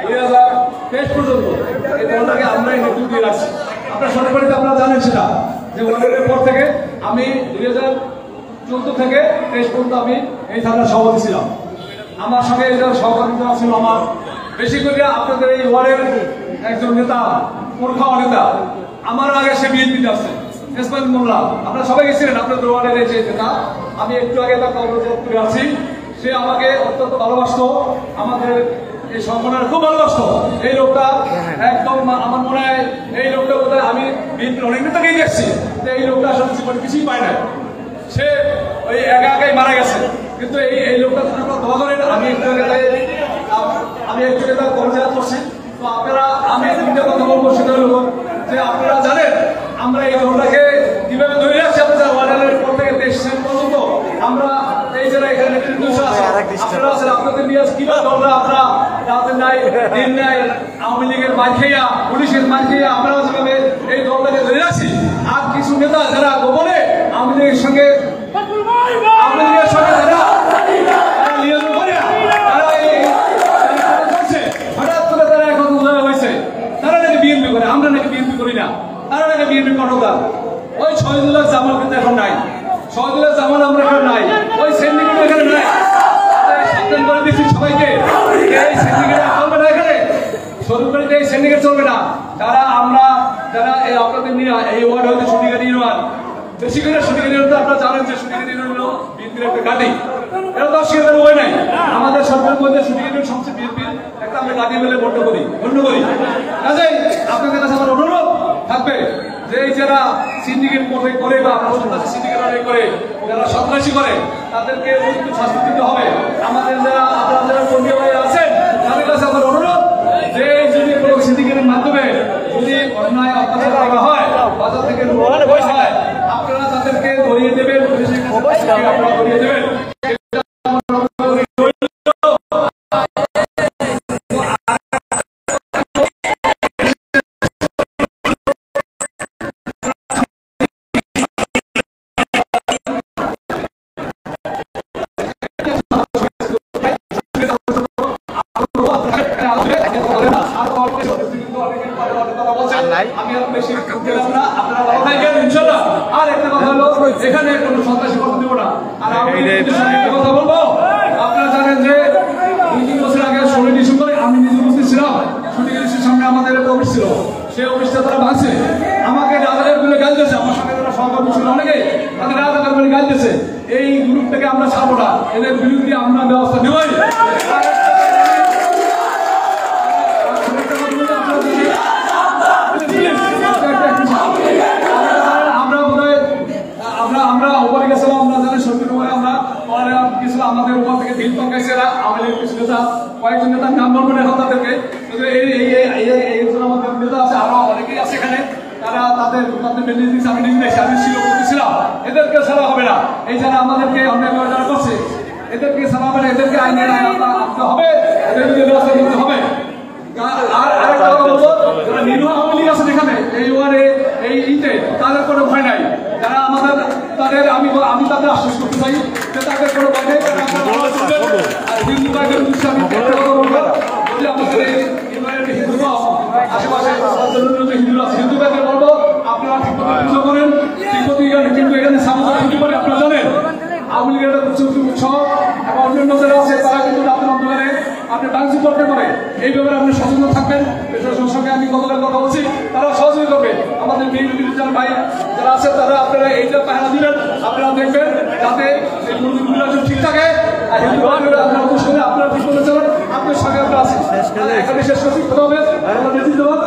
2023 পর্যন্ত এই দলটাকে আমরা নেতৃত্ব দিয়ে রাখছি। আপনারা সরকারিতে আপনারা জানেন সেটা যে ওয়ার্ডের পর থেকে আমি 2014 থেকে 23 পর্যন্ত আমি এই থানার সভাপতি ছিলাম। আমার সঙ্গে এই সহযোগিতা ছিল আমার বেশি করে আপনাদের এই ওয়ার্ডের একজন নেতা পুরখা নেতা আমার আগে সে বিএনপিতে আসছে ইসমাইল মোল্লা, আপনারা সবাই গেছিলেন আপনাদের ওয়ার্ডের এই যে নেতা। আমি একটু আগে তাকে অনুরোধ করে আছি, সে আমাকে অত্যন্ত ভালোবাসতো, আমাদের এই সংগঠনের খুব ভালোবাসতো। এই লোকটা একদম আমার মনে হয় এই লোকটা বোধহয় আমি বিএনপির অনেক নেতাকেই দেখছি, এই লোকটা আসলে জীবনে কিছুই পায় না, সে ওই একা একাই মারা গেছে। কিন্তু এই লোকটা আপনারা দোয়া করেন। আমি একটু আগে তার কর্মচারী করছি। তো আপনারা আমি তিনটা কথা বলবো, সেটা হলো যে আপনারা জানেন আমরা এই দলটাকে কিভাবে ধরে রাখছি। আপনারা ওয়ার্ডের পর থেকে 23 পর্যন্ত আমরা এই যারা এখানে নেতৃত্ব আছে আপনারা আছেন, আপনাদের নিয়ে কিভাবে দলটা আপনারা রাতের নাই দিন নাই আওয়ামী লীগের মার খেয়া পুলিশের মার খেয়া আমরা যেভাবে এই দলটাকে ধরে রাখছি। আর কিছু নেতা যারা গোপনে আওয়ামী লীগের সঙ্গে হঠাৎ করে তারা এখন উদয় হয়েছে, তারা নাকি বিএনপি করে, আমরা নাকি বিএনপি করি না, তারা নাকি বিএনপি কর্ণধার। ওই শহীদুল্লাহ জামাল কিন্তু এখন নাই, শহীদুল্লাহ জামাল আমরা এখন নাই, ওই সিন্ডিকেট এখানে নাই। সাবধান করে দিচ্ছি সবাইকে, এই সিন্ডিকেট চলবে না, এখানে সরকারিতে এই সিন্ডিকেট চলবে না। যারা আমরা যারা এই আপনাদের নিয়ে এই ওয়ার্ড হয়তো সুনিগার ইউনিয়ন বেশি করে সুনিগার ইউনিয়ন, আপনারা জানেন যে সুনিগার ইউনিয়ন হলো বিএনপির একটা ঘাঁটি, এটা তো অস্বীকারের উপায় নাই। আমাদের সরকারের মধ্যে সুনিগার ইউনিয়ন সবচেয়ে বিএনপির একটা আমরা ঘাঁটি মেলে গণ্য করি। কাজেই আপনাদের কাছে আমার অনুরোধ থাকবে যে এই যারা সিন্ডিকেট করে বা সিন্ডিকেট করে যারা সন্ত্রাসী করে তাদেরকে উপযুক্ত শাস্তি দিতে হবে। আমাদের যারা আপনারা যারা কর্মী ভাই আছেন তাদের কাছে আমার অনুরোধ যে যদি কোনো সিন্ডিকেটের মাধ্যমে যদি অন্যায় অত্যাচার করা হয়, বাজার থেকে হয়, আপনারা তাদেরকে ধরিয়ে দেবেন, আপনারা ধরিয়ে দেবেন। আর একটা কথা হলো এখানে কোনো সন্ত্রাসী কথা দেবো না। আর আমি কথা বলবো, আপনারা জানেন যে 2-3 বছর আগে 16 ডিসেম্বরে আমি নিজে উপস্থিত ছিলাম, সুনিগারের সামনে আমাদের একটা অফিস ছিল, সেই অফিসটা তারা ভাঙছে, আমাকে রাজাকার বলে গাল দিয়েছে, আমার সঙ্গে যারা সহকর্মী ছিল অনেকে তাদের রাজাকার বলে গাল দিয়েছে। এই গ্রুপ থেকে আমরা ছাড়বো না, এদের বিরুদ্ধে আমরা ব্যবস্থা নেবই। আমরা উপরে গেছিলাম, আমরা জানি সরকার আমরা গেছিলাম, আমাদের উপর থেকে বিল পাকাইছে আওয়ামী লীগের কিছু নেতা, কয়েকজন নেতার নাম বলবো না এখন তাদেরকে, এইজন আমাদের নেতা আছে, আরো অনেকেই আছে এখানে, তারা তাদের বেনিফিট আমি নির্দেশ আমি ছিল করতেছিলাম, এদেরকে ছাড়া হবে না। এই যারা আমাদেরকে অন্যায় যারা করছে এদেরকে ছাড়া হবে না, এদেরকে আইনে আনতে হবে, এদের বিরুদ্ধে ব্যবস্থা নিতে হবে। আর আরেকটা কথা বলবো, যারা নিরীহ আওয়ামী লীগ আছে এখানে এই ওয়ার্ডে এই ইতে, তাদের কোনো ভয় নাই। যারা আমাদের তাদের আমি তাদের আশ্বাস করতে চাই যে তাদের কোনো ভয় নেই। আর হিন্দু ভাইদের উদ্দেশ্যে আমি একটা কথা বলবো, যদি আমাদের এই হিন্দু আশেপাশে হিন্দু আছে, হিন্দু ভাইদের বলবো আপনারা ঠিক মতো পুজো করেন, ঠিক মতো কিন্তু এখানে সামুদ্রিক ছুটি করে আপনারা জানেন আওয়ামী লীগের একটা উৎসব এবং অন্যান্য যারা আছে তারা কিন্তু রাতের অন্ধকারে আপনি ডান্সিং করতে পারে। এই ব্যাপারে আপনি সচেতন থাকবেন। প্রশাসনের সঙ্গে আমি গতকাল কথা বলছি, তারা সহযোগী করবে। আমাদের যারা ভাই যারা আছে তারা আপনারা এইটা পাহারা দিবেন, আপনারা দেখবেন যাতে এই মন্দিরগুলো ঠিক থাকে। আর হিন্দু ভাইরা আপনারা অনুষ্ঠানে আপনারা ঠিক করে চলেন, আপনার সঙ্গে আমরা আছি। এখানে শেষ করছি, কথা হবে ধন্যবাদ।